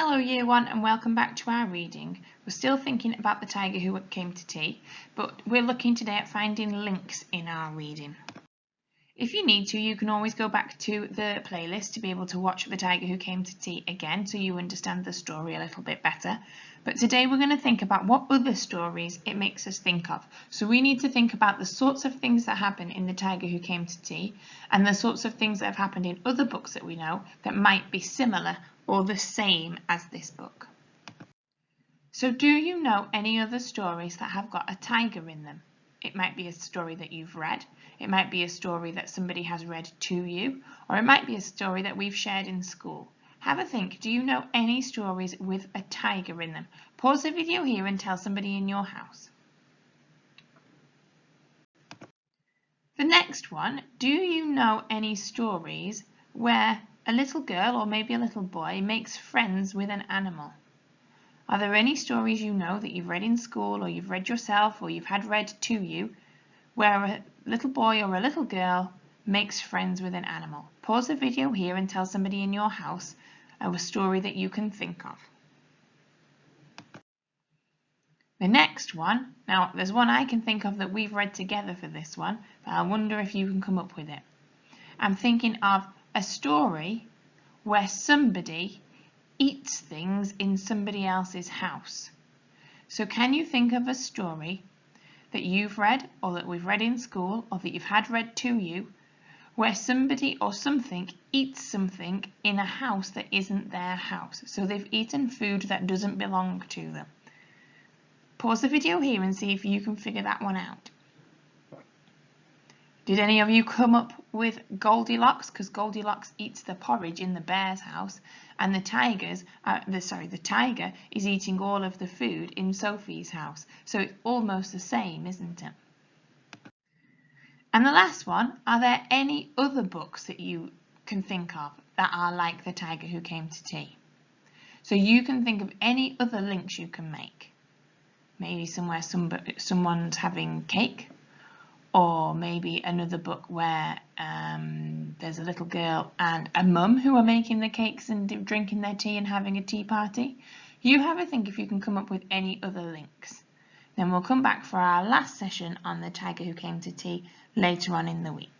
Hello Year 1 and welcome back to our reading. We're still thinking about the tiger who came to tea, but we're looking today at finding links in our reading. If you need to, you can always go back to the playlist to be able to watch The Tiger Who Came to Tea again so you understand the story a little bit better. But today we're going to think about what other stories it makes us think of. So we need to think about the sorts of things that happen in The Tiger Who Came to Tea and the sorts of things that have happened in other books that we know that might be similar or the same as this book. So do you know any other stories that have got a tiger in them? It might be a story that you've read, it might be a story that somebody has read to you, or it might be a story that we've shared in school. Have a think, do you know any stories with a tiger in them? Pause the video here and tell somebody in your house. The next one, do you know any stories where a little girl or maybe a little boy makes friends with an animal? Are there any stories you know that you've read in school or you've read yourself or you've had read to you where a little boy or a little girl makes friends with an animal? Pause the video here and tell somebody in your house a story that you can think of. The next one, now there's one I can think of that we've read together for this one, but I wonder if you can come up with it. I'm thinking of a story where somebody eats things in somebody else's house. So can you think of a story that you've read or that we've read in school or that you've had read to you where somebody or something eats something in a house that isn't their house? So they've eaten food that doesn't belong to them. Pause the video here and see if you can figure that one out. Did any of you come up with Goldilocks? Because Goldilocks eats the porridge in the bear's house and the tiger is eating all of the food in Sophie's house. So it's almost the same, isn't it? And the last one, are there any other books that you can think of that are like The Tiger Who Came to Tea? So you can think of any other links you can make. Maybe somewhere someone's having cake, or maybe another book where there's a little girl and a mum who are making the cakes and drinking their tea and having a tea party. You have a think if you can come up with any other links. Then we'll come back for our last session on The Tiger Who Came to Tea later on in the week.